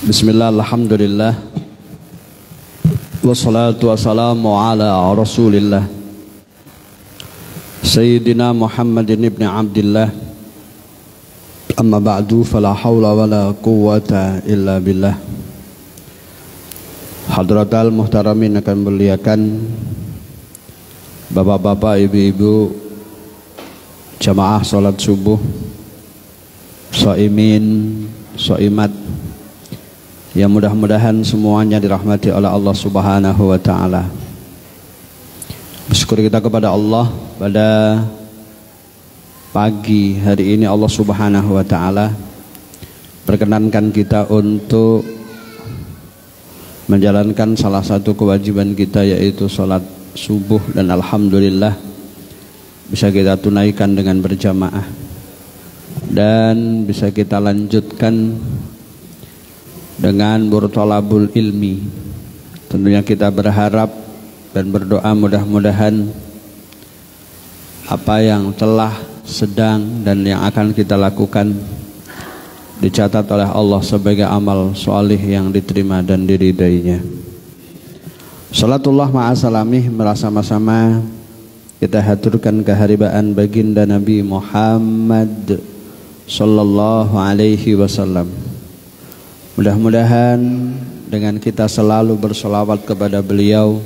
Bismillah, alhamdulillah, wassalatu wassalamu ala rasulillah Sayyidina Muhammadin ibn Abdillah. Amma ba'du, fala hawla wala quwwata illa billah. Hadratal muhtaramin akan muliakan bapak-bapak, ibu-ibu, jamaah salat subuh, shaimin, shaimat, yang mudah-mudahan semuanya dirahmati oleh Allah Subhanahu wa taala. Bersyukur kita kepada Allah pada pagi hari ini Allah Subhanahu wa taala perkenankan kita untuk menjalankan salah satu kewajiban kita, yaitu salat subuh, dan alhamdulillah bisa kita tunaikan dengan berjamaah dan bisa kita lanjutkan dengan bertolabul ilmi. Tentunya kita berharap dan berdoa mudah-mudahan apa yang telah, sedang, dan yang akan kita lakukan dicatat oleh Allah sebagai amal solih yang diterima dan diridainya. Salatullah ma'asalamih, bersama-sama kita haturkan keharibaan baginda Nabi Muhammad sallallahu alaihi wasallam. Mudah-mudahan dengan kita selalu bersolawat kepada beliau,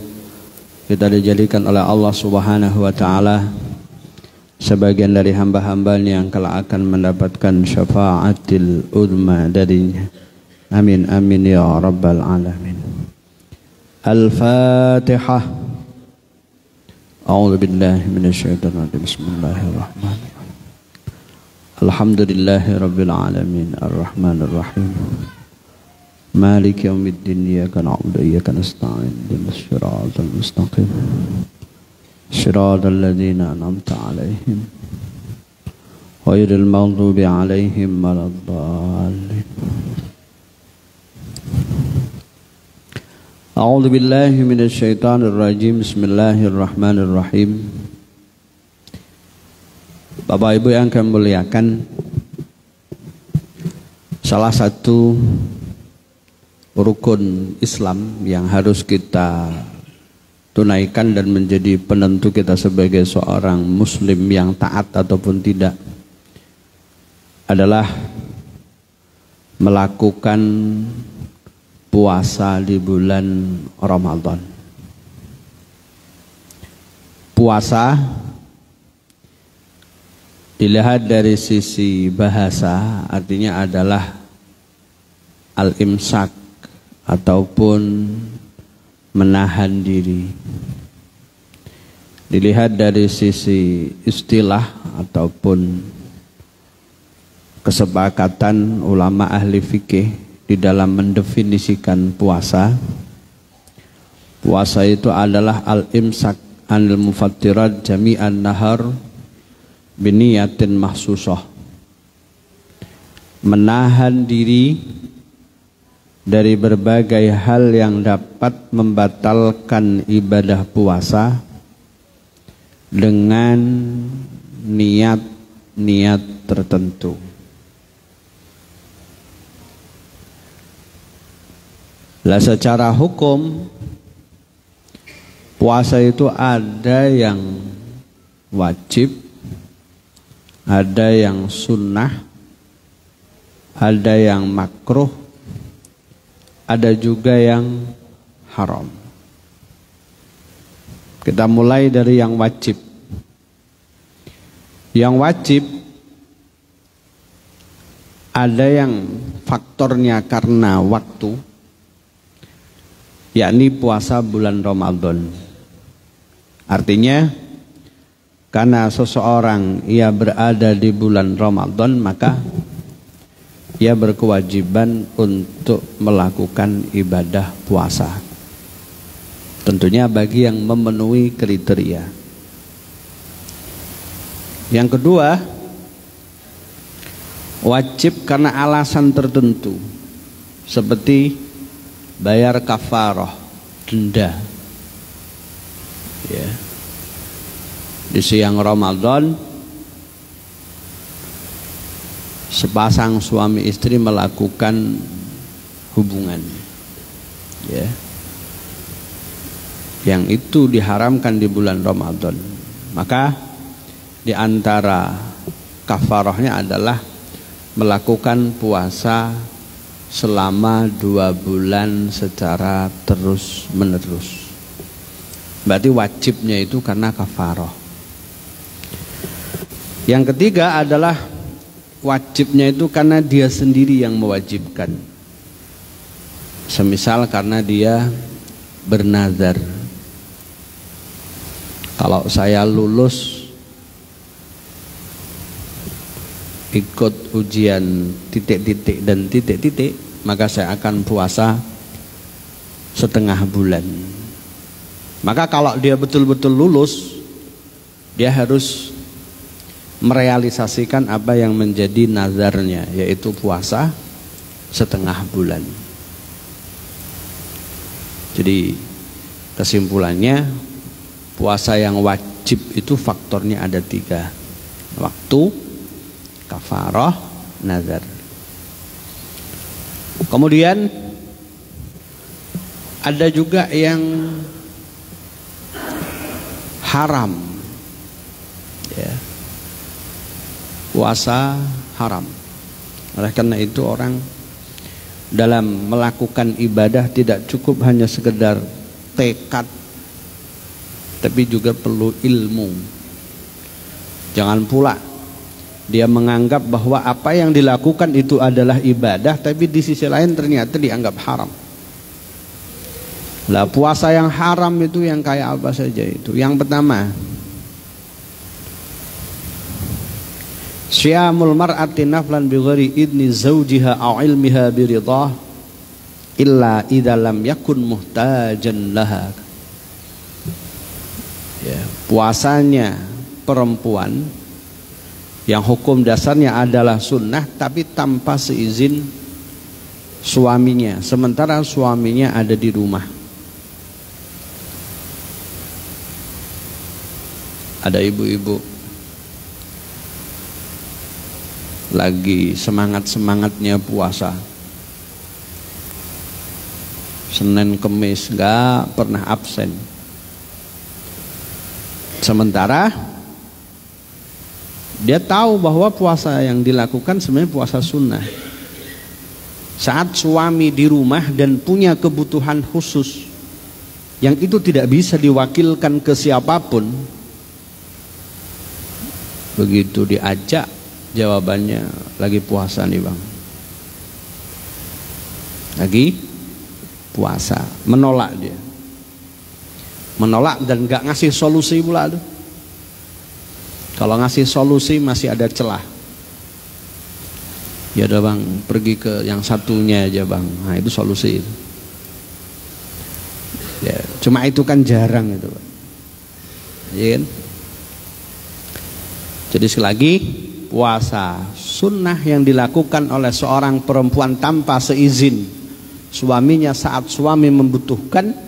kita dijadikan oleh Allah Subhanahu wa ta'ala sebagian dari hamba-hambanya yang kelak akan mendapatkan syafaatil uzma darinya. Amin amin ya rabbal alamin. Al-Fatihah. A'udzu billahi minasyaitonir rajim. Bismillahirrahmanirrahim. Alhamdulillahi rabbil alamin, arrahmanir rahim, مالك يوم الدين إياك نعبد وإياك نستعين اهدنا الصراط المستقيم صراط الذين أنعمت عليهم غير المغضوب عليهم ولا الضالين. أعوذ بالله من الشيطان الرجيم. بسم الله الرحمن الرحيم. Bapak Ibu yang kami muliakan, salah satu rukun Islam yang harus kita tunaikan dan menjadi penentu kita sebagai seorang muslim yang taat ataupun tidak adalah melakukan puasa di bulan Ramadan. Puasa dilihat dari sisi bahasa artinya adalah al-imsak ataupun menahan diri. Dilihat dari sisi istilah ataupun kesepakatan ulama ahli fikih di dalam mendefinisikan puasa, puasa itu adalah al-imsak anil mufattirat jami'an nahar biniyatin mahsusah, menahan diri dari berbagai hal yang dapat membatalkan ibadah puasa dengan niat-niat tertentu. Lah secara hukum puasa itu ada yang wajib, ada yang sunnah, ada yang makruh, ada juga yang haram. Kita mulai dari yang wajib. Yang wajib ada yang faktornya karena waktu, yakni puasa bulan Ramadan. Artinya karena seseorang ia berada di bulan Ramadan, maka ia berkewajiban untuk melakukan ibadah puasa. Tentunya bagi yang memenuhi kriteria. Yang kedua, wajib karena alasan tertentu, seperti bayar kafarah, denda. Ya. Di siang Ramadan sepasang suami istri melakukan hubungan, ya, yang itu diharamkan di bulan Ramadan. Maka di antara kafarahnya adalah melakukan puasa selama 2 bulan secara terus menerus. Berarti wajibnya itu karena kafarah. Yang ketiga adalah wajibnya itu karena dia sendiri yang mewajibkan. Semisal karena dia bernazar, kalau saya lulus ikut ujian titik-titik dan titik-titik, maka saya akan puasa setengah bulan. Maka kalau dia betul-betul lulus, dia harus merealisasikan apa yang menjadi nazarnya, yaitu puasa setengah bulan. Jadi kesimpulannya, puasa yang wajib itu faktornya ada 3: waktu, kafarah, nazar. Kemudian ada juga yang haram, ya, puasa haram. Oleh karena itu orang dalam melakukan ibadah tidak cukup hanya sekedar tekad, tapi juga perlu ilmu. Jangan pula dia menganggap bahwa apa yang dilakukan itu adalah ibadah, tapi di sisi lain ternyata dianggap haram. Lah, puasa yang haram itu yang kayak apa saja itu? Yang pertama, syamul mar'ati naflan bi ghairi idni zawjiha aw ilmiha bi ridhah illa idza lam yakun muhtajan laha. Ya, puasanya perempuan yang hukum dasarnya adalah sunnah tapi tanpa seizin suaminya, sementara suaminya ada di rumah. Ada ibu-ibu lagi semangat-semangatnya puasa, Senin Kemis gak pernah absen, sementara dia tahu bahwa puasa yang dilakukan sebenarnya puasa sunnah. Saat suami di rumah dan punya kebutuhan khusus yang itu tidak bisa diwakilkan ke siapapun, begitu diajak jawabannya lagi puasa nih bang, lagi puasa, menolak dia, menolak dan gak ngasih solusi pula tuh. Kalau ngasih solusi masih ada celah. Ya udah bang, pergi ke yang satunya aja bang. Nah itu solusi itu. Ya, cuma itu kan jarang itu, Pak. Iya kan? Jadi sekali lagi, puasa sunnah yang dilakukan oleh seorang perempuan tanpa seizin suaminya saat suami membutuhkan,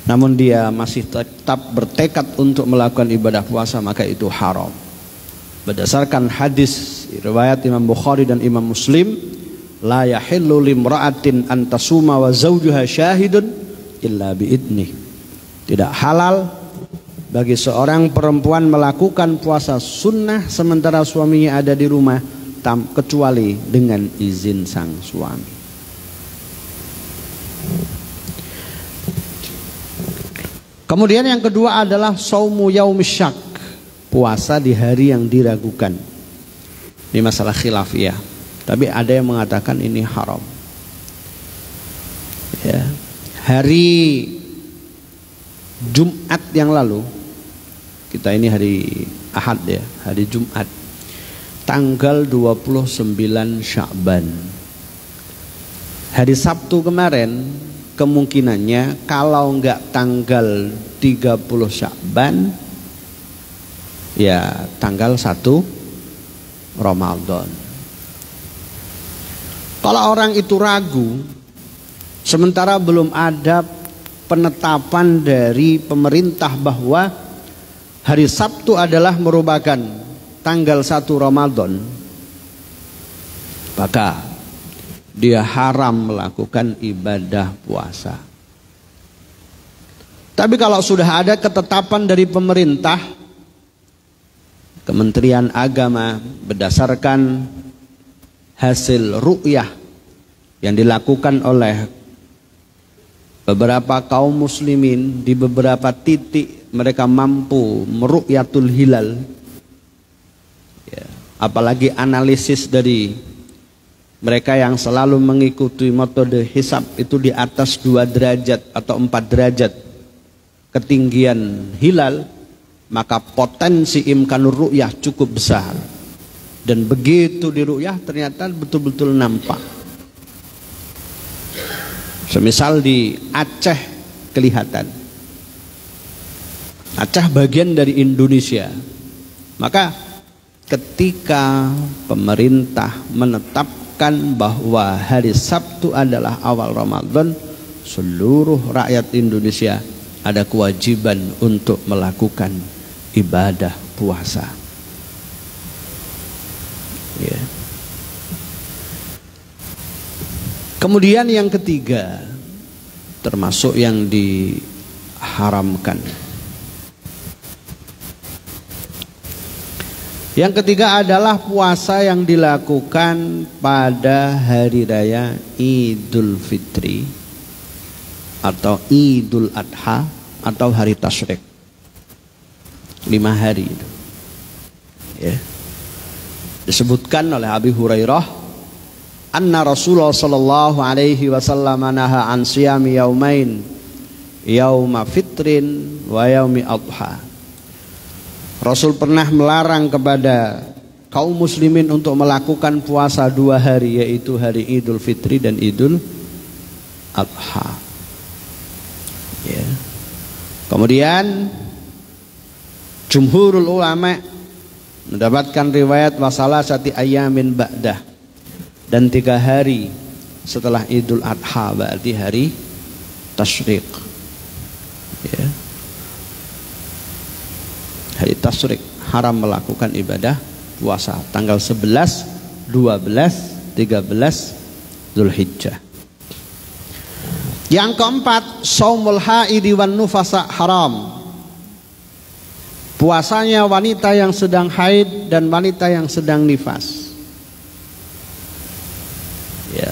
namun dia masih tetap bertekad untuk melakukan ibadah puasa, maka itu haram. Berdasarkan hadis riwayat Imam Bukhari dan Imam Muslim, la yahillu limra'atin an tasuma wa zawjuha syahidun illa biidnih. Tidak halal bagi seorang perempuan melakukan puasa sunnah sementara suaminya ada di rumah, kecuali dengan izin sang suami. Kemudian yang kedua adalah saumu yaumis syak, puasa di hari yang diragukan. Ini masalah khilafiyah, tapi ada yang mengatakan ini haram. Ya, hari Jumat yang lalu, kita ini hari Ahad ya, hari Jumat, tanggal 29 Sya'ban. Hari Sabtu kemarin kemungkinannya kalau enggak tanggal 30 Sya'ban, ya tanggal 1 Ramadan. Kalau orang itu ragu, sementara belum ada penetapan dari pemerintah bahwa hari Sabtu adalah merupakan tanggal 1 Ramadan, maka dia haram melakukan ibadah puasa. Tapi kalau sudah ada ketetapan dari pemerintah, Kementerian Agama, berdasarkan hasil ru'yah yang dilakukan oleh beberapa kaum muslimin di beberapa titik, mereka mampu meru'yatul hilal, ya, apalagi analisis dari mereka yang selalu mengikuti metode hisab itu di atas 2 derajat atau 4 derajat ketinggian hilal, maka potensi imkanur ru'yah cukup besar. Dan begitu di ru'yah ternyata betul-betul nampak. Semisal di Aceh kelihatan. Aceh bagian dari Indonesia. Maka ketika pemerintah menetapkan bahwa hari Sabtu adalah awal Ramadan, seluruh rakyat Indonesia ada kewajiban untuk melakukan ibadah puasa. Ya. Kemudian yang ketiga, termasuk yang diharamkan. Yang ketiga adalah puasa yang dilakukan pada hari raya Idul Fitri atau Idul Adha atau hari Tasyrik. 5 hari itu. Ya. Disebutkan oleh Abi Hurairah, anna Rasulullah sallallahu alaihi wasallam naha an siyami yaumain, yauma fitrin wa yaumi adha. Rasul pernah melarang kepada kaum muslimin untuk melakukan puasa 2 hari, yaitu hari Idul Fitri dan Idul Adha. Ya. Kemudian jumhurul ulama mendapatkan riwayat wasalasati ayamin ba'dah, dan 3 hari setelah Idul Adha, berarti hari Tasyrik. Ya. Hari Tasyrik haram melakukan ibadah puasa tanggal 11, 12, 13 Zulhijjah. Yang keempat, shaumul haidi wan nufasa haram. Puasanya wanita yang sedang haid dan wanita yang sedang nifas. Ya.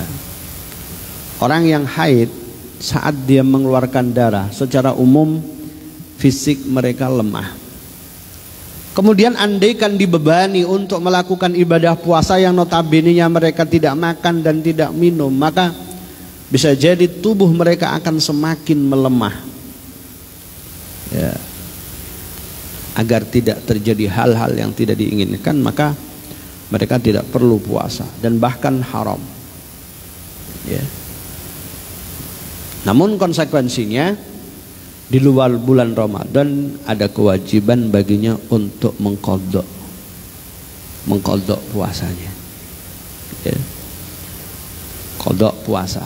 Orang yang haid saat dia mengeluarkan darah, secara umum fisik mereka lemah. Kemudian andaikan dibebani untuk melakukan ibadah puasa yang notabene-nya mereka tidak makan dan tidak minum, maka bisa jadi tubuh mereka akan semakin melemah. Ya. Agar tidak terjadi hal-hal yang tidak diinginkan, maka mereka tidak perlu puasa dan bahkan haram. Ya. Namun konsekuensinya di luar bulan Ramadan ada kewajiban baginya untuk mengqadha puasanya. Ya. Qadha puasa.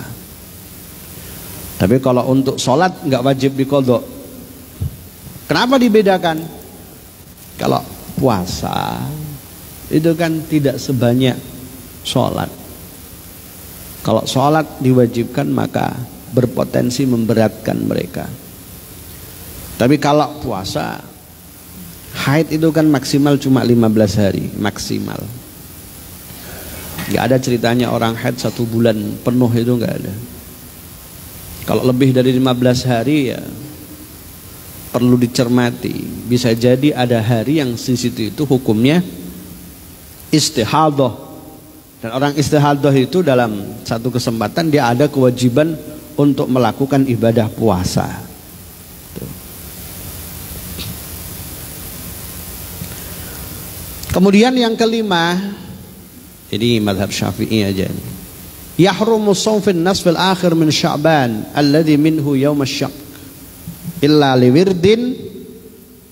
Tapi kalau untuk sholat nggak wajib diqadha. Kenapa dibedakan? Kalau puasa itu kan tidak sebanyak sholat. Kalau sholat diwajibkan maka berpotensi memberatkan mereka. Tapi kalau puasa, haid itu kan maksimal cuma 15 hari, maksimal. Gak ada ceritanya orang haid 1 bulan penuh, itu gak ada. Kalau lebih dari 15 hari ya perlu dicermati. Bisa jadi ada hari yang di situ itu hukumnya istihadah. Dan orang istihadah itu dalam satu kesempatan dia ada kewajiban untuk melakukan ibadah puasa. Tuh. Kemudian yang kelima, ini madhab Syafi'i aja nih. Yahrumu shaum fi an-nasf al-akhir min Sya'ban alladhi minhu yaum asy-syaq illa liwirdin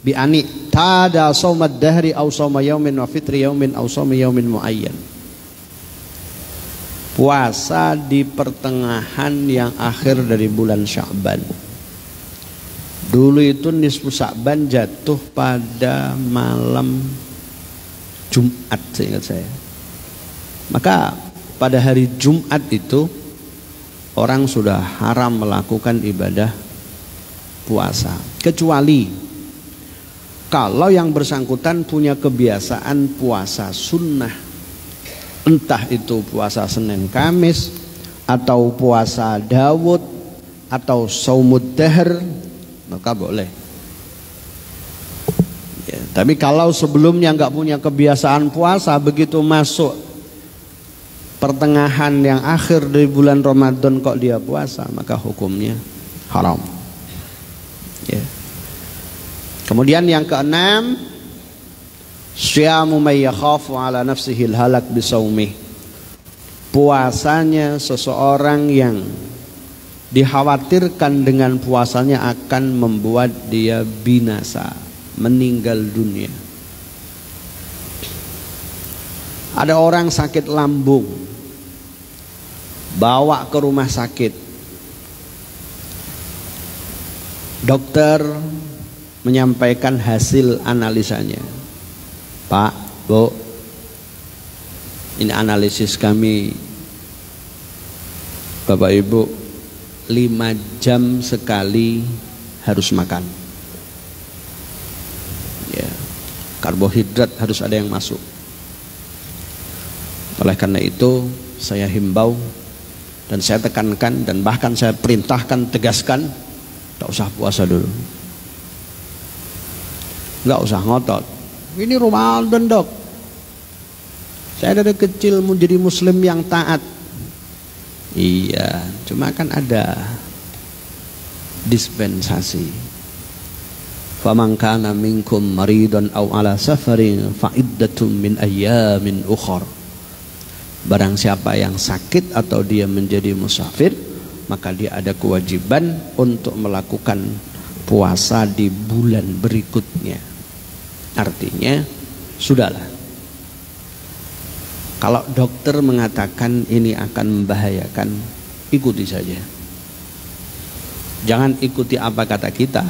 bi ani tada shaum ad-dahri aw shaum yaumin wa fitri yaumin aw shaum yaumin muayyan. Puasa di pertengahan yang akhir dari bulan Sya'ban. Dulu itu nisfu Sya'ban jatuh pada malam Jumat seingat saya. Maka pada hari Jumat itu orang sudah haram melakukan ibadah puasa, kecuali kalau yang bersangkutan punya kebiasaan puasa sunnah, entah itu puasa Senin Kamis atau puasa Daud atau saumud dahr, maka boleh ya. Tapi kalau sebelumnya nggak punya kebiasaan puasa, begitu masuk pertengahan yang akhir dari bulan Ramadan kok dia puasa, maka hukumnya haram ya. Kemudian yang keenam, syiamu may yakhafu ala nafsihi halak bisaumih, puasanya seseorang yang dikhawatirkan dengan puasanya akan membuat dia binasa, meninggal dunia. Ada orang sakit lambung, bawa ke rumah sakit, dokter menyampaikan hasil analisanya. Pak, Bu, ini analisis kami, Bapak Ibu, 5 jam sekali harus makan ya, karbohidrat harus ada yang masuk. Oleh karena itu saya himbau dan saya tekankan dan bahkan saya perintahkan, tegaskan, tak usah puasa dulu, nggak usah ngotot. Ini Ramadan dok, saya dari kecil menjadi muslim yang taat. Iya, cuma kan ada dispensasi. Faman kana minkum maridan aw ala safarin fa iddatum min ayyamin ukhar. Barang siapa yang sakit atau dia menjadi musafir, maka dia ada kewajiban untuk melakukan puasa di bulan berikutnya. Artinya sudahlah, kalau dokter mengatakan ini akan membahayakan, ikuti saja. Jangan ikuti apa kata kita.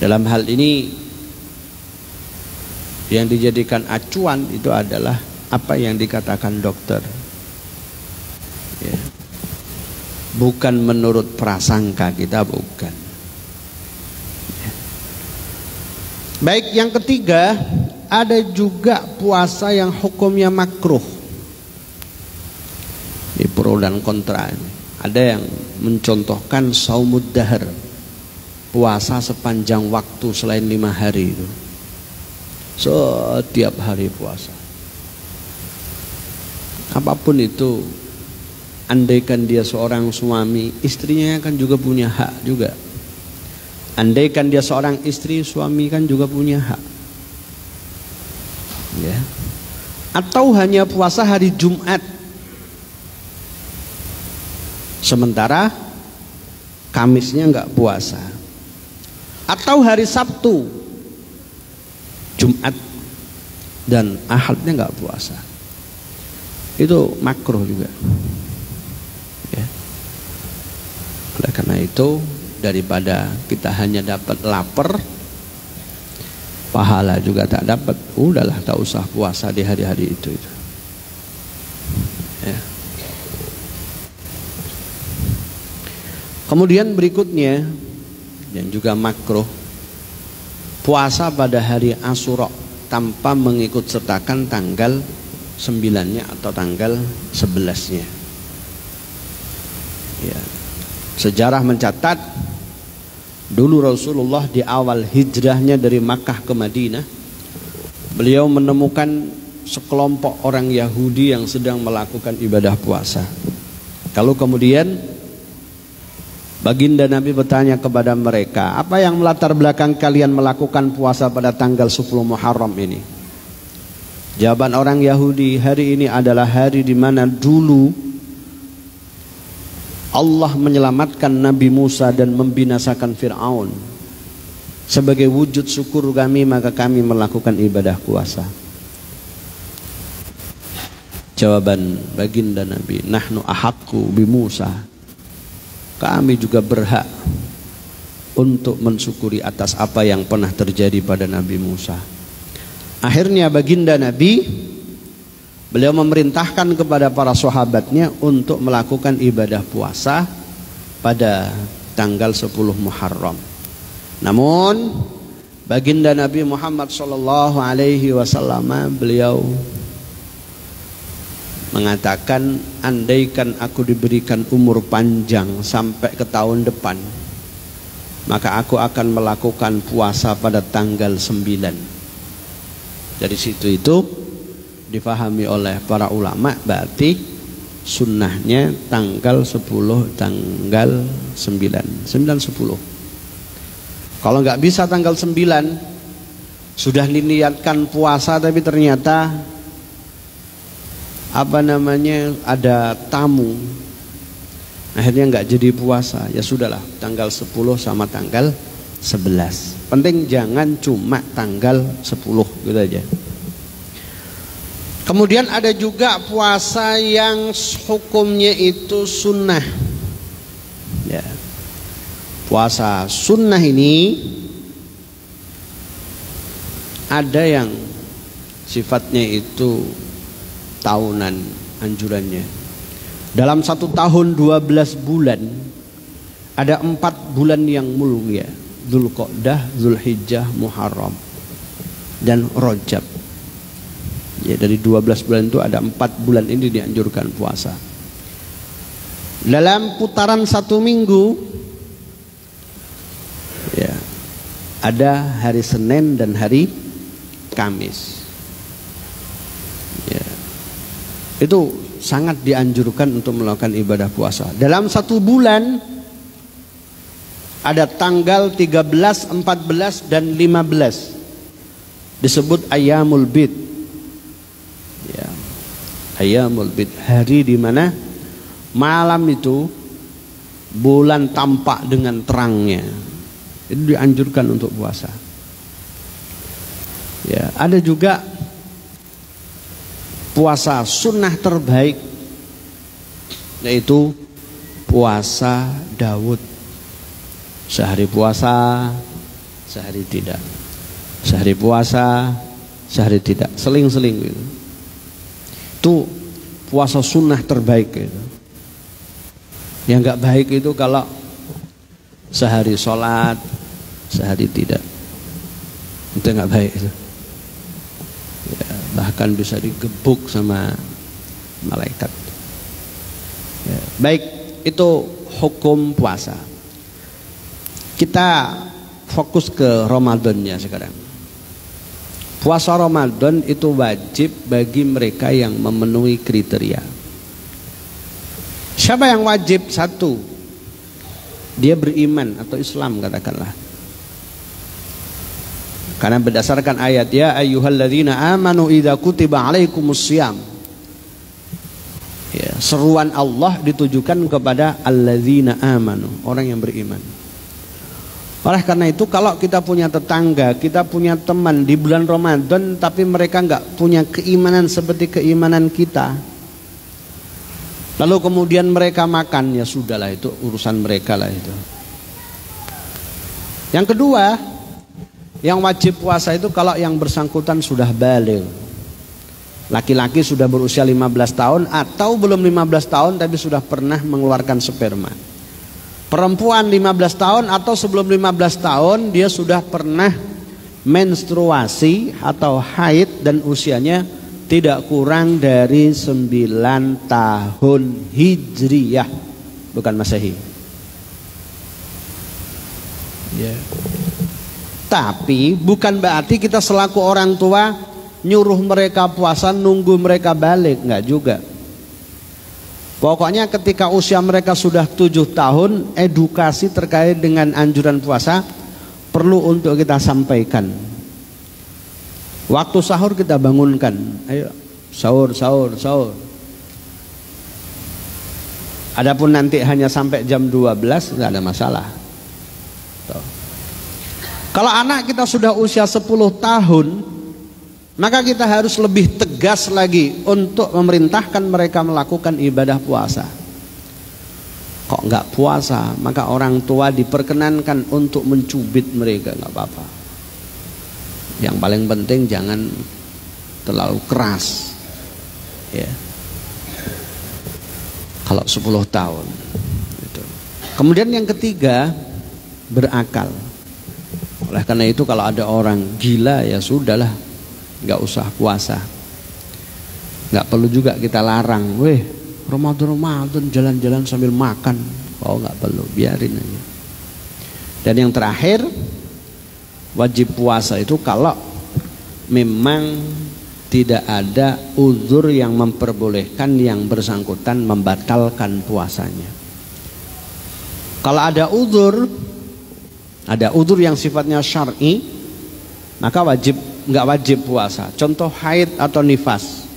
Dalam hal ini yang dijadikan acuan itu adalah apa yang dikatakan dokter ya. Bukan menurut prasangka kita, bukan ya. Baik, yang ketiga, ada juga puasa yang hukumnya makruh. Ini pro dan kontra. Ada yang mencontohkan saumud dahr, puasa sepanjang waktu selain 5 hari itu, setiap hari puasa. Apapun itu, andaikan dia seorang suami, istrinya kan juga punya hak juga. Andaikan dia seorang istri, suami kan juga punya hak ya. Atau hanya puasa hari Jumat, sementara Kamisnya nggak puasa. Atau hari Sabtu, Jumat dan Ahadnya nggak puasa, itu makruh juga ya. Oleh karena itu, daripada kita hanya dapat lapar, pahala juga tak dapat, udahlah tak usah puasa di hari-hari itu ya. Kemudian berikutnya yang juga makruh, puasa pada hari Asyura tanpa mengikut sertakan tanggal 9-nya atau tanggal 11-nya ya. Sejarah mencatat, dulu Rasulullah di awal hijrahnya dari Makkah ke Madinah, beliau menemukan sekelompok orang Yahudi yang sedang melakukan ibadah puasa. Kalau kemudian baginda Nabi bertanya kepada mereka, apa yang melatar belakang kalian melakukan puasa pada tanggal 10 Muharram ini? Jawaban orang Yahudi, hari ini adalah hari di mana dulu Allah menyelamatkan Nabi Musa dan membinasakan Fir'aun. Sebagai wujud syukur kami, maka kami melakukan ibadah puasa. Jawaban baginda Nabi, nahnu ahaqqu bi Musa, kami juga berhak untuk mensyukuri atas apa yang pernah terjadi pada Nabi Musa. Akhirnya baginda Nabi Beliau memerintahkan kepada para sahabatnya untuk melakukan ibadah puasa pada tanggal 10 Muharram. Namun baginda Nabi Muhammad sallallahu alaihi wasallam beliau mengatakan, andaikan aku diberikan umur panjang sampai ke tahun depan, maka aku akan melakukan puasa pada tanggal 9. Dari situ itu difahami oleh para ulama berarti sunnahnya tanggal 10, tanggal 9, 10. Kalau nggak bisa tanggal 9, sudah diniatkan puasa tapi ternyata ada tamu, akhirnya nggak jadi puasa, ya sudahlah, tanggal 10 sama tanggal 11. Penting jangan cuma tanggal 10 gitu aja. Kemudian ada juga puasa yang hukumnya itu sunnah. Ya. Puasa sunnah ini ada yang sifatnya itu tahunan anjurannya. Dalam 1 tahun 12 bulan ada 4 bulan yang mulia: Dzulqa'dah, Dzulhijjah, Muharram, dan Rajab. Ya, dari 12 bulan itu ada 4 bulan ini dianjurkan puasa. Dalam putaran 1 minggu ya, ada hari Senin dan hari Kamis. Ya, itu sangat dianjurkan untuk melakukan ibadah puasa. Dalam 1 bulan ada tanggal 13, 14, dan 15 disebut Ayyamul Bid. Ya, Ayyamul Bid, hari di mana malam itu bulan tampak dengan terangnya. Itu dianjurkan untuk puasa. Ya, ada juga puasa sunnah terbaik, yaitu puasa Daud. Sehari puasa, sehari tidak. Sehari puasa, sehari tidak. Seling-seling gitu. Itu puasa sunnah terbaik gitu. Yang gak baik itu kalau sehari sholat, sehari tidak. Itu gak baik itu. Ya, bahkan bisa digebuk sama malaikat. Ya, baik, itu hukum puasa. Kita fokus ke Ramadannya sekarang. Puasa Ramadan itu wajib bagi mereka yang memenuhi kriteria. Siapa yang wajib? 1, dia beriman atau Islam, katakanlah. Karena berdasarkan ayat, ya ayyuhalladzina amanu idza kutiba alaikumussyam. Ya, seruan Allah ditujukan kepada alladzina amanu, orang yang beriman. Oleh karena itu, kalau kita punya tetangga, kita punya teman di bulan Ramadan tapi mereka nggak punya keimanan seperti keimanan kita, lalu kemudian mereka makan, ya sudahlah, itu urusan mereka lah itu. Yang kedua, yang wajib puasa itu kalau yang bersangkutan sudah baligh. Laki-laki sudah berusia 15 tahun atau belum 15 tahun tapi sudah pernah mengeluarkan sperma. Perempuan 15 tahun atau sebelum 15 tahun dia sudah pernah menstruasi atau haid dan usianya tidak kurang dari 9 tahun Hijriyah, bukan Masehi. Ya. Tapi bukan berarti kita selaku orang tua nyuruh mereka puasa nunggu mereka balik, enggak juga. Pokoknya ketika usia mereka sudah 7 tahun, edukasi terkait dengan anjuran puasa perlu untuk kita sampaikan. Waktu sahur kita bangunkan, ayo sahur, sahur, sahur. Adapun nanti hanya sampai jam 12 nggak ada masalah. Tuh. Kalau anak kita sudah usia 10 tahun, maka kita harus lebih tegas lagi untuk memerintahkan mereka melakukan ibadah puasa. Kok nggak puasa, maka orang tua diperkenankan untuk mencubit mereka, nggak apa-apa. Yang paling penting jangan terlalu keras. Ya. Kalau 10 tahun. Gitu. Kemudian yang ketiga, berakal. Oleh karena itu kalau ada orang gila ya sudahlah, nggak usah puasa. Nggak perlu juga kita larang, weh Ramadan jalan-jalan sambil makan. Oh nggak perlu, biarin aja. Dan yang terakhir, wajib puasa itu kalau memang tidak ada uzur yang memperbolehkan yang bersangkutan membatalkan puasanya. Kalau ada uzur yang sifatnya syar'i, maka nggak wajib puasa. Contoh haid atau nifas,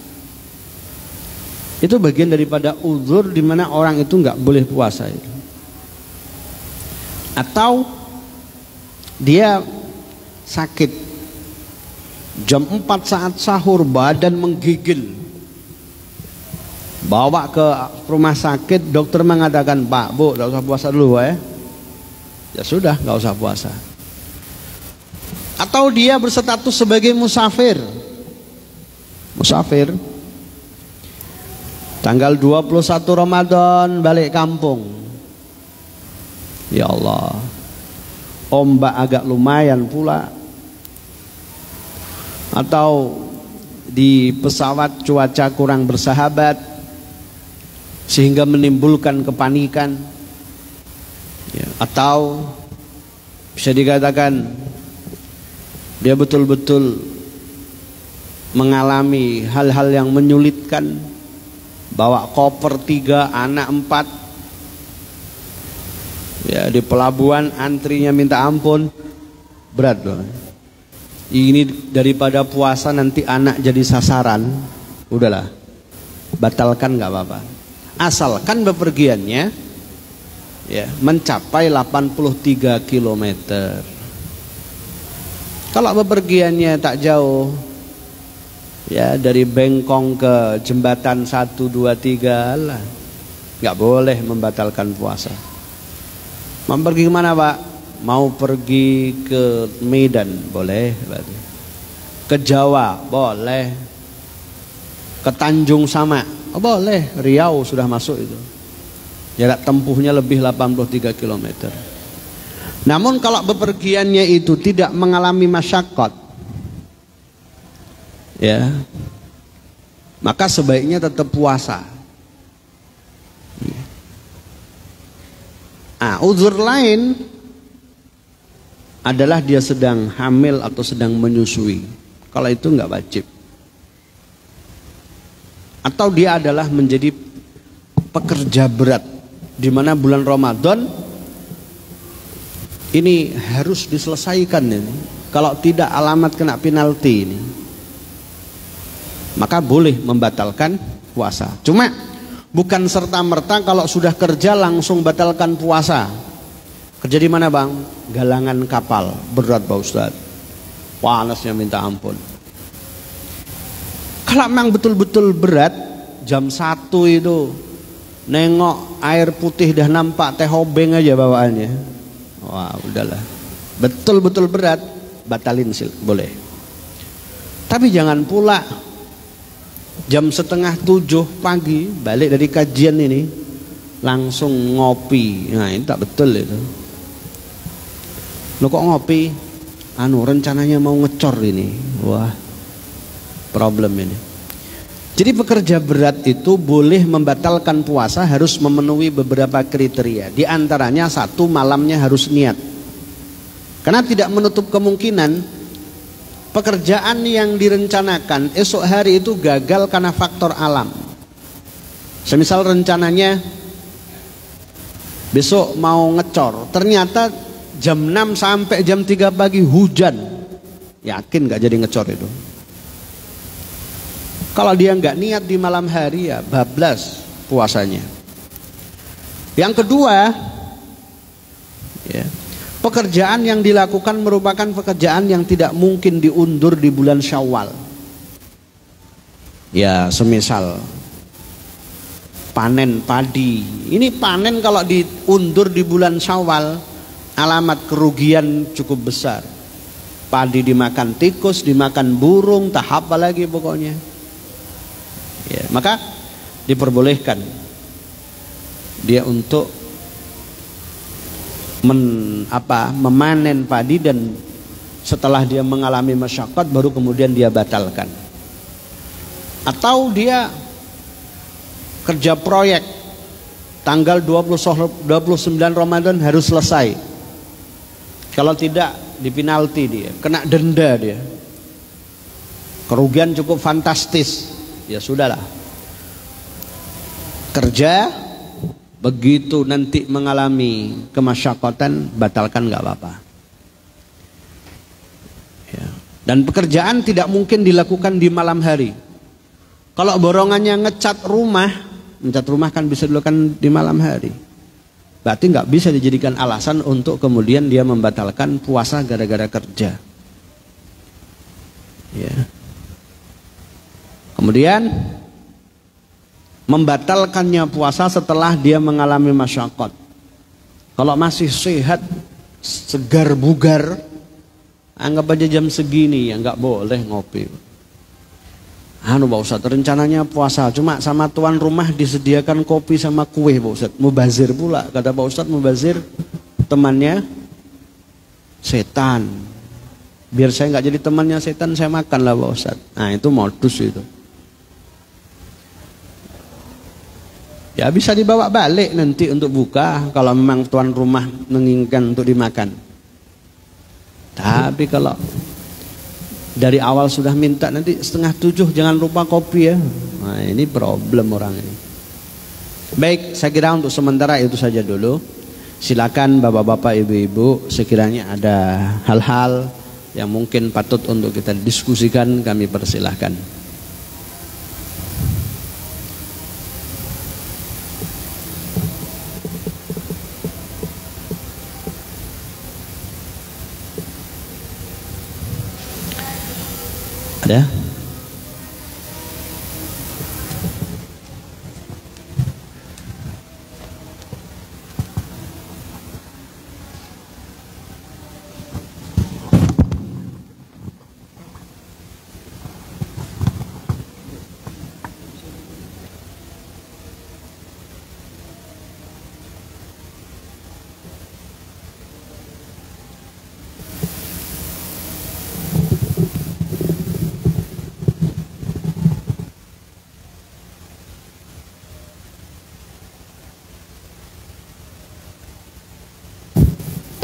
itu bagian daripada uzur di mana orang itu nggak boleh puasa itu. Atau dia sakit, jam 4 saat sahur badan menggigil, bawa ke rumah sakit, dokter mengatakan, Pak, Bu, nggak usah puasa dulu ya. Ya sudah, nggak usah puasa. Atau dia berstatus sebagai musafir, tanggal 21 Ramadan balik kampung. Ya Allah, ombak agak lumayan pula. Atau di pesawat cuaca kurang bersahabat sehingga menimbulkan kepanikan, ya. Atau bisa dikatakan dia betul-betul mengalami hal-hal yang menyulitkan, bawa koper 3, anak 4, ya, di pelabuhan antrinya minta ampun, berat loh. Ini daripada puasa nanti anak jadi sasaran, udahlah, batalkan nggak apa-apa. Asalkan bepergiannya ya mencapai 83 km. Kalau bepergiannya tak jauh, ya dari Bengkong ke jembatan 123 lah, nggak boleh membatalkan puasa. Mau pergi kemana, Pak? Mau pergi ke Medan boleh, ke Jawa boleh, ke Tanjung Sama boleh, Riau sudah masuk itu, jarak tempuhnya lebih 83 km. Namun kalau bepergiannya itu tidak mengalami masyaqqat, ya, maka sebaiknya tetap puasa. Uzur lain adalah dia sedang hamil atau sedang menyusui. Kalau itu nggak wajib. Atau dia adalah menjadi pekerja berat, di mana bulan Ramadan ini harus diselesaikan ini. Kalau tidak alamat kena penalti ini, maka boleh membatalkan puasa. Cuma bukan serta-merta kalau sudah kerja langsung batalkan puasa. Kerja di mana, Bang? Galangan kapal. Berat, Pak Ustaz. Panasnya minta ampun. Kalau memang betul-betul berat, jam 1 itu nengok air putih dah nampak, teh obeng aja bawaannya. Wah, udahlah. Betul-betul berat, batalin boleh. Tapi jangan pula jam 6:30 pagi balik dari kajian ini langsung ngopi. Nah, ini tak betul itu. Lo kok ngopi? Rencananya mau ngecor ini. Wah, problem ini. Jadi pekerja berat itu boleh membatalkan puasa harus memenuhi beberapa kriteria. Di antaranya 1, malamnya harus niat. Karena tidak menutup kemungkinan pekerjaan yang direncanakan esok hari itu gagal karena faktor alam. Semisal rencananya besok mau ngecor, ternyata jam 6 sampai jam 3 pagi hujan, yakin gak jadi ngecor itu? Kalau dia nggak niat di malam hari ya bablas puasanya. Yang kedua, ya, pekerjaan yang dilakukan merupakan pekerjaan yang tidak mungkin diundur di bulan Syawal. Ya, semisal panen padi. Ini panen kalau diundur di bulan Syawal, alamat kerugian cukup besar. Padi dimakan tikus, dimakan burung, tak apa lagi pokoknya. Ya, maka diperbolehkan dia untuk memanen padi, dan setelah dia mengalami masyaqqat baru kemudian dia batalkan. Atau dia kerja proyek tanggal 29 Ramadan harus selesai, kalau tidak dipinalti, dia kena denda, dia kerugian cukup fantastis. Ya sudahlah, kerja begitu nanti mengalami kemasyakotan, batalkan, nggak apa-apa. Ya. Dan pekerjaan tidak mungkin dilakukan di malam hari. Kalau borongannya ngecat rumah kan bisa dilakukan di malam hari. Berarti nggak bisa dijadikan alasan untuk kemudian dia membatalkan puasa gara-gara kerja. Ya. Kemudian membatalkannya puasa setelah dia mengalami masyaqqat. Kalau masih sehat, segar bugar, anggap aja jam segini ya nggak boleh ngopi. Pak Ustadz, rencananya puasa, cuma sama tuan rumah disediakan kopi sama kue Pak Ustadz. Mubazir pula, kata Pak Ustadz, mubazir temannya setan. Biar saya nggak jadi temannya setan, saya makan lah Pak Ustadz. Nah itu modus itu. Ya bisa dibawa balik nanti untuk buka kalau memang tuan rumah menginginkan untuk dimakan. Tapi kalau dari awal sudah minta nanti 6:30 jangan lupa kopi ya. Nah ini problem orang ini. Baik, saya kira untuk sementara itu saja dulu. Silakan bapak-bapak, ibu-ibu, sekiranya ada hal-hal yang mungkin patut untuk kita diskusikan, kami persilahkan. Ada?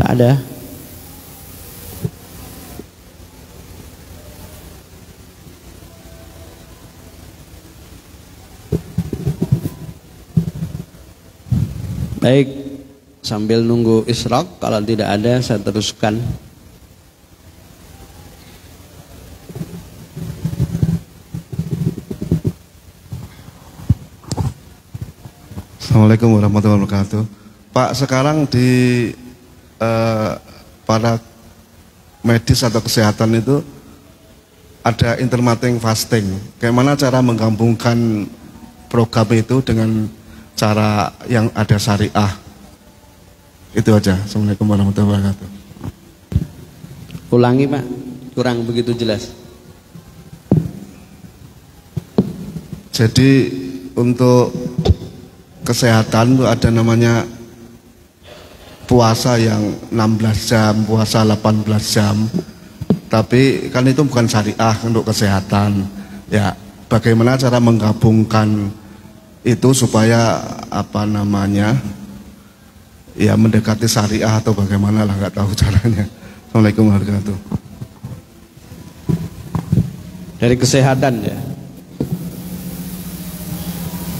Ada. Baik, sambil nunggu isyraq, kalau tidak ada saya teruskan. Assalamualaikum warahmatullahi wabarakatuh. Pak, sekarang di para medis atau kesehatan itu ada intermittent fasting. Bagaimana cara menggabungkan program itu dengan cara yang ada syariah? Itu aja. Assalamualaikum warahmatullahi wabarakatuh. Ulangi Pak, kurang begitu jelas. Jadi untuk kesehatan itu ada namanya puasa yang 16 jam, puasa 18 jam. Tapi kan itu bukan syariah untuk kesehatan. Ya, bagaimana cara menggabungkan itu supaya ya mendekati syariah atau bagaimana lah, nggak tahu caranya. Assalamualaikum warahmatullahi wabarakatuh. Dari kesehatan ya.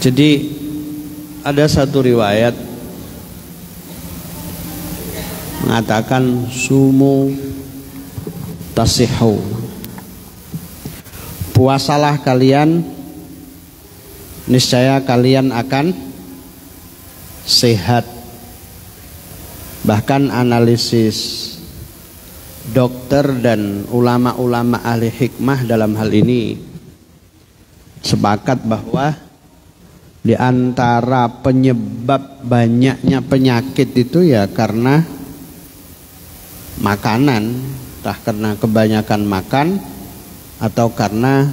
Jadi ada satu riwayat mengatakan sumu tasihu, puasalah kalian, niscaya kalian akan sehat. Bahkan analisis dokter dan ulama-ulama ahli hikmah dalam hal ini sepakat bahwa di antara penyebab banyaknya penyakit itu ya karena makanan, entah karena kebanyakan makan atau karena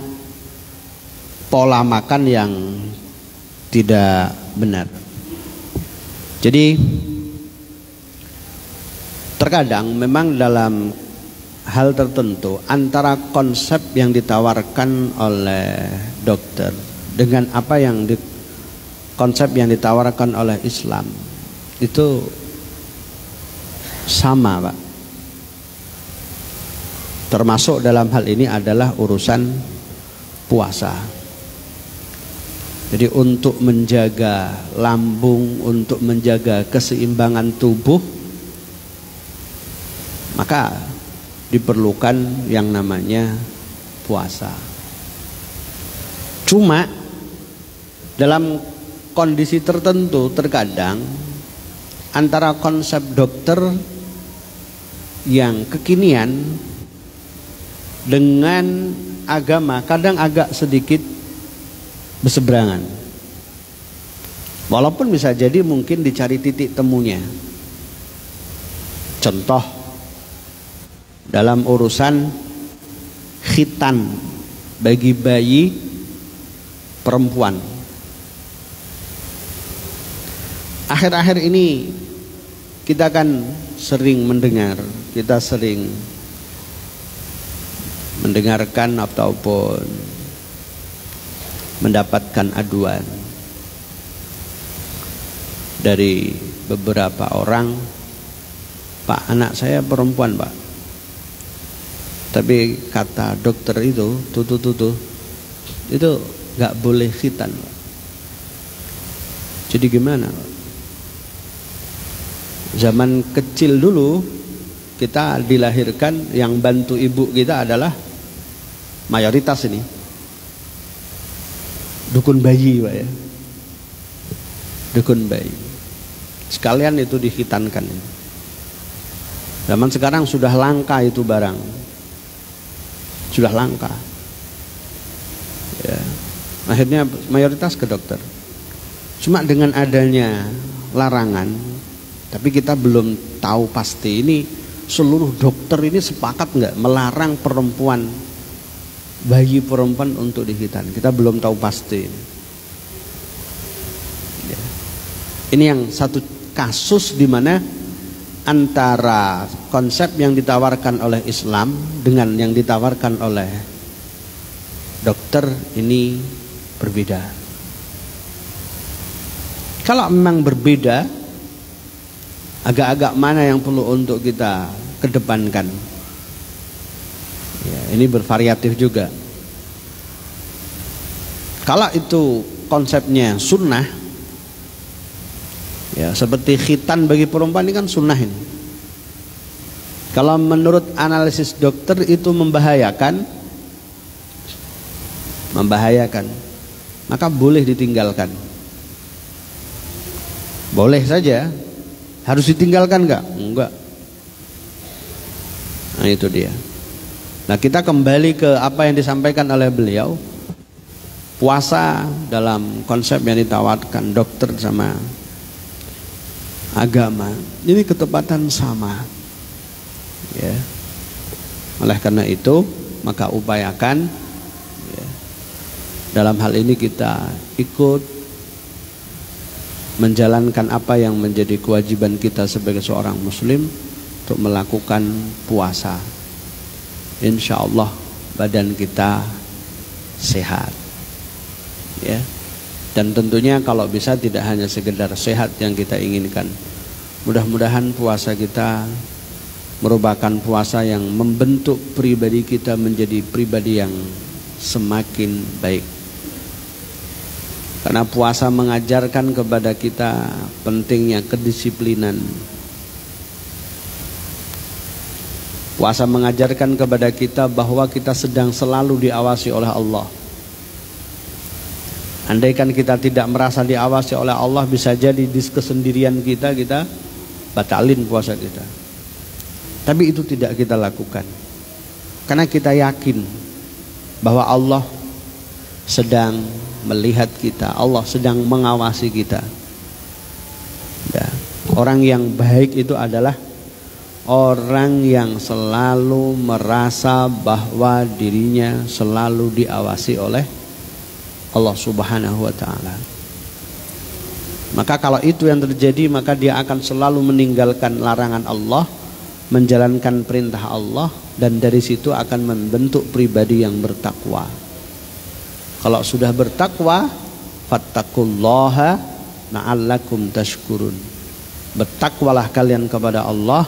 pola makan yang tidak benar. Jadi terkadang memang dalam hal tertentu antara konsep yang ditawarkan oleh dokter dengan apa yang konsep yang ditawarkan oleh Islam itu sama, Pak. Termasuk dalam hal ini adalah urusan puasa. Jadi untuk menjaga lambung, untuk menjaga keseimbangan tubuh, maka diperlukan yang namanya puasa. Cuma dalam kondisi tertentu terkadang antara konsep dokter yang kekinian dengan agama kadang agak sedikit berseberangan. Walaupun bisa jadi mungkin dicari titik temunya. Contoh dalam urusan khitan bagi bayi perempuan. Akhir-akhir ini kita kan sering mendengarkan ataupun mendapatkan aduan dari beberapa orang, Pak, anak saya perempuan, Pak, tapi kata dokter itu itu nggak boleh khitan, Pak. Jadi gimana, Pak? Zaman kecil dulu kita dilahirkan, yang bantu ibu kita adalah mayoritas ini dukun bayi, Pak, ya. Dukun bayi. Sekalian itu dikhitankan. Zaman sekarang sudah langka itu barang. Sudah langka. Ya. Akhirnya mayoritas ke dokter. Cuma dengan adanya larangan, tapi kita belum tahu pasti ini seluruh dokter ini sepakat nggak melarang perempuan, bayi perempuan untuk dikhitan. Kita belum tahu pasti. Ya. Ini yang satu kasus di mana antara konsep yang ditawarkan oleh Islam dengan yang ditawarkan oleh dokter ini berbeda. Kalau memang berbeda, agak-agak mana yang perlu untuk kita kedepankan? Ya, ini bervariatif juga. Kalau itu konsepnya sunnah, ya seperti khitan bagi perempuan ini kan sunnah ini. Kalau menurut analisis dokter itu membahayakan, maka boleh ditinggalkan. Boleh saja. Harus ditinggalkan enggak? Enggak. Nah itu dia. Nah kita kembali ke apa yang disampaikan oleh beliau. Puasa dalam konsep yang ditawarkan dokter sama agama ini ketepatan sama, ya. Oleh karena itu maka upayakan, ya, dalam hal ini kita ikut menjalankan apa yang menjadi kewajiban kita sebagai seorang muslim untuk melakukan puasa. Insya Allah badan kita sehat, ya. Dan tentunya kalau bisa tidak hanya sekedar sehat yang kita inginkan. Mudah-mudahan puasa kita merupakan puasa yang membentuk pribadi kita menjadi pribadi yang semakin baik. Karena puasa mengajarkan kepada kita pentingnya kedisiplinan. Puasa mengajarkan kepada kita bahwa kita sedang selalu diawasi oleh Allah. Andaikan kita tidak merasa diawasi oleh Allah, bisa jadi di kesendirian kita batalin puasa kita. Tapi itu tidak kita lakukan. Karena kita yakin bahwa Allah sedang melihat kita, Allah sedang mengawasi kita. Ya. Orang yang baik itu adalah orang yang selalu merasa bahwa dirinya selalu diawasi oleh Allah Subhanahu wa taala. Maka kalau itu yang terjadi, maka dia akan selalu meninggalkan larangan Allah, menjalankan perintah Allah, dan dari situ akan membentuk pribadi yang bertakwa. Kalau sudah bertakwa, fattaqullaha la'allakum tashkurun. Bertakwalah kalian kepada Allah,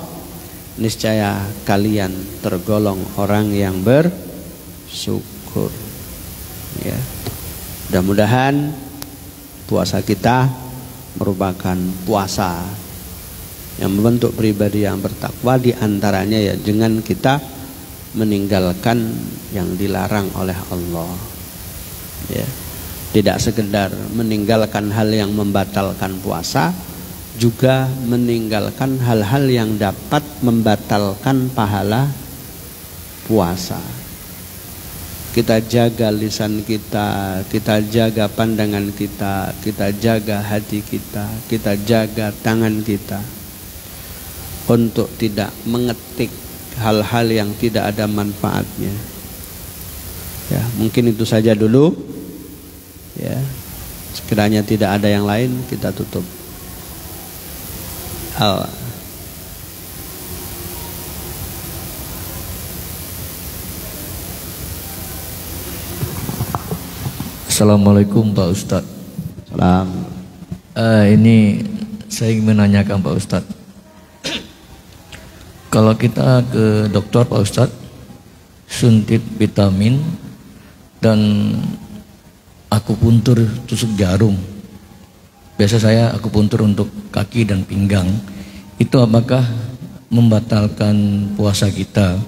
niscaya kalian tergolong orang yang bersyukur. Ya. Mudah-mudahan puasa kita merupakan puasa yang membentuk pribadi yang bertakwa, di antaranya ya dengan kita meninggalkan yang dilarang oleh Allah. Ya. Tidak sekedar meninggalkan hal yang membatalkan puasa, juga meninggalkan hal-hal yang dapat membatalkan pahala puasa. Kita jaga lisan kita, kita jaga pandangan kita, kita jaga hati kita jaga tangan kita untuk tidak mengetik hal-hal yang tidak ada manfaatnya. Ya, mungkin itu saja dulu. Ya, sekiranya tidak ada yang lain, kita tutup. Assalamualaikum Pak Ustadz. Salam. Ini saya ingin menanyakan Pak Ustadz, kalau kita ke dokter Pak Ustadz, suntik vitamin dan akupuntur tusuk jarum, biasa saya akupuntur untuk kaki dan pinggang, itu apakah membatalkan puasa kita?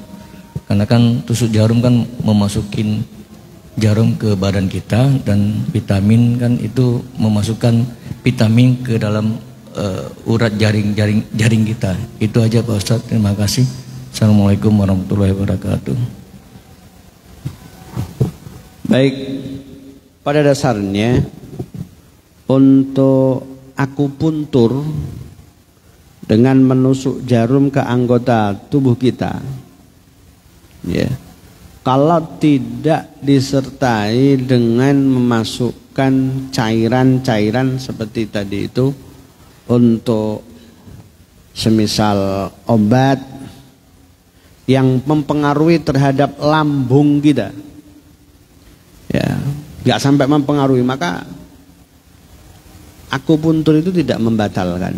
Karena kan tusuk jarum kan memasukin jarum ke badan kita, dan vitamin kan itu memasukkan vitamin ke dalam urat jaring kita. Itu aja Pak Ustadz, terima kasih. Assalamualaikum warahmatullahi wabarakatuh. Baik, pada dasarnya untuk akupuntur dengan menusuk jarum ke anggota tubuh kita, ya, kalau tidak disertai dengan memasukkan cairan-cairan seperti tadi itu, untuk semisal obat yang mempengaruhi terhadap lambung kita, ya, nggak sampai mempengaruhi, maka akupuntur itu tidak membatalkan.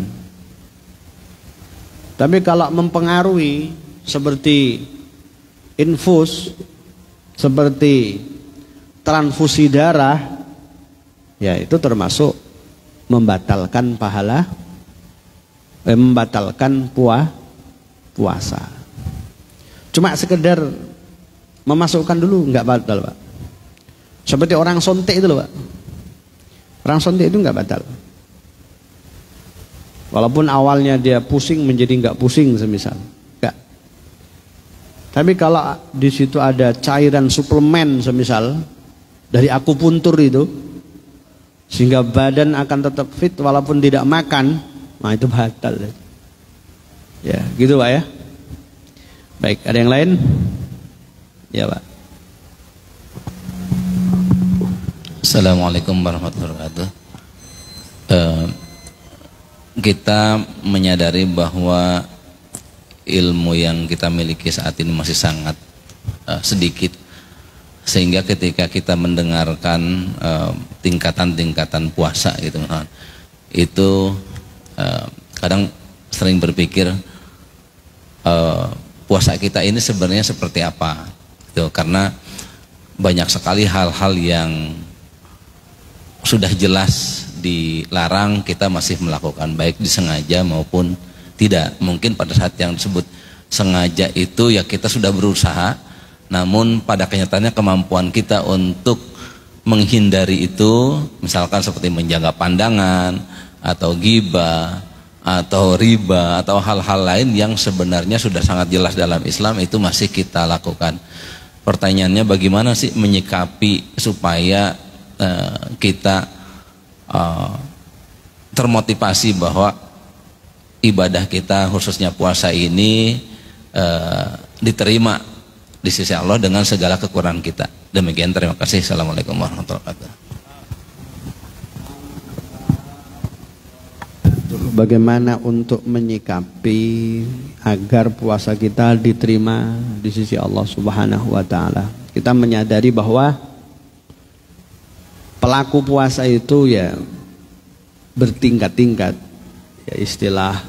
Tapi kalau mempengaruhi seperti infus, seperti transfusi darah, ya itu termasuk membatalkan pahala, membatalkan puasa. Cuma sekedar memasukkan dulu nggak batal, Pak. Seperti orang sontek itu loh, Pak. Orang sontek itu nggak batal. Walaupun awalnya dia pusing menjadi nggak pusing semisal. Nggak. Tapi kalau di situ ada cairan suplemen semisal dari akupuntur itu, sehingga badan akan tetap fit walaupun tidak makan, nah itu batal. Ya, gitu Pak ya. Baik, ada yang lain? Ya Pak. Assalamualaikum warahmatullahi wabarakatuh. Kita menyadari bahwa ilmu yang kita miliki saat ini masih sangat sedikit, sehingga ketika kita mendengarkan tingkatan-tingkatan puasa gitu, itu kadang sering berpikir puasa kita ini sebenarnya seperti apa gitu, karena banyak sekali hal-hal yang sudah jelas dilarang, kita masih melakukan, baik disengaja maupun tidak. Mungkin pada saat yang disebut sengaja itu ya kita sudah berusaha, namun pada kenyataannya kemampuan kita untuk menghindari itu, misalkan seperti menjaga pandangan atau ghibah atau riba atau hal-hal lain yang sebenarnya sudah sangat jelas dalam Islam, itu masih kita lakukan. Pertanyaannya, bagaimana sih menyikapi supaya kita termotivasi bahwa ibadah kita khususnya puasa ini diterima di sisi Allah dengan segala kekurangan kita. Demikian, terima kasih. Assalamualaikum warahmatullahi wabarakatuh. bagaimana untuk menyikapi agar puasa kita diterima di sisi Allah Subhanahu wa taala. Kita menyadari bahwa pelaku puasa itu ya bertingkat-tingkat. Ya, istilah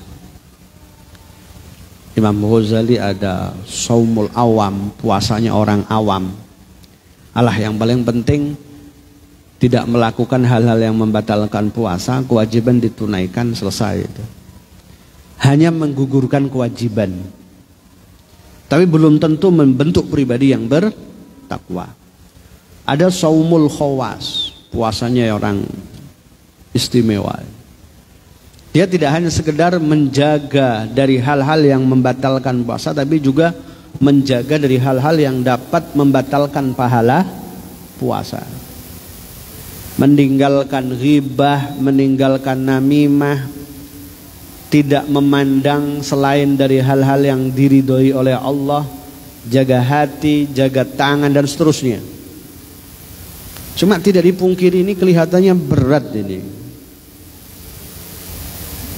Imam Ghazali ada saumul awam, puasanya orang awam. Alah, yang paling penting tidak melakukan hal-hal yang membatalkan puasa, kewajiban ditunaikan, selesai itu. Hanya menggugurkan kewajiban, tapi belum tentu membentuk pribadi yang bertakwa. Ada saumul khawas, puasanya orang istimewa. Dia tidak hanya sekedar menjaga dari hal-hal yang membatalkan puasa, tapi juga menjaga dari hal-hal yang dapat membatalkan pahala puasa. Meninggalkan ghibah, meninggalkan namimah, tidak memandang selain dari hal-hal yang diridhoi oleh Allah, jaga hati, jaga tangan dan seterusnya. Cuma tidak dipungkiri ini kelihatannya berat ini.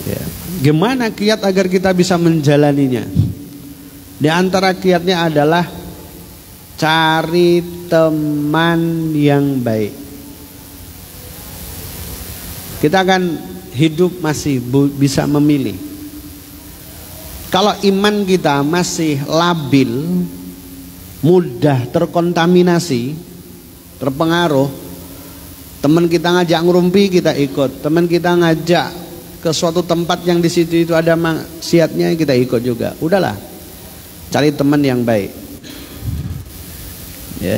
Ya. Gimana kiat agar kita bisa menjalaninya? Di antara kiatnya adalah cari teman yang baik. Kita akan hidup masih bisa memilih. Kalau iman kita masih labil, mudah terkontaminasi, terpengaruh, teman kita ngajak ngerumpi kita ikut, teman kita ngajak ke suatu tempat yang di situ itu ada maksiatnya kita ikut juga. Udahlah, cari teman yang baik. Ya.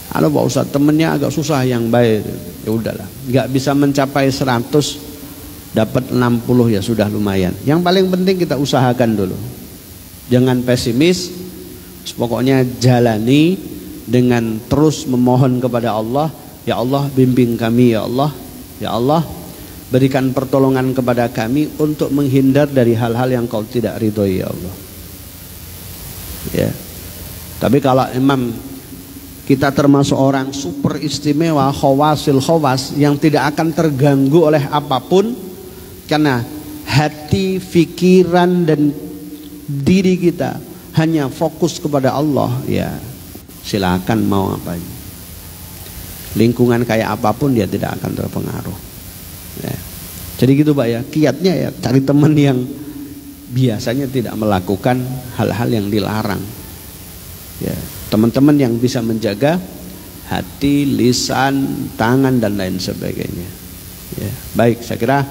Kalau Pak Ustadz temennya agak susah yang baik, ya udahlah, nggak bisa mencapai 100, dapat 60 ya sudah lumayan. Yang paling penting kita usahakan dulu, jangan pesimis, pokoknya jalani dengan terus memohon kepada Allah. Ya Allah, bimbing kami ya Allah, ya Allah, berikan pertolongan kepada kami untuk menghindar dari hal-hal yang Kau tidak ridhoi ya Allah. Ya, tapi kalau imam kita termasuk orang super istimewa, khawasil khawas, yang tidak akan terganggu oleh apapun, karena hati, pikiran dan diri kita hanya fokus kepada Allah, ya silakan mau ngapain. Lingkungan kayak apapun dia tidak akan terpengaruh. Ya. Jadi gitu Pak ya, kiatnya ya cari teman yang biasanya tidak melakukan hal-hal yang dilarang. Ya, teman-teman yang bisa menjaga hati, lisan, tangan dan lain sebagainya. Ya, baik, saya kira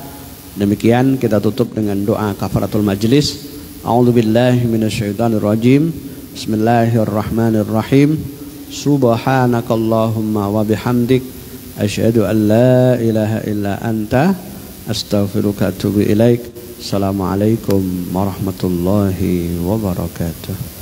demikian. Kita tutup dengan doa kafaratul majlis. A'udzubillahi minasyaitonirrajim. Bismillahirrahmanirrahim. Subhanakallahumma wa bihamdik asyhadu an la ilaha illa anta astaghfiruka wa atubu ilaik. Assalamualaikum warahmatullahi wabarakatuh.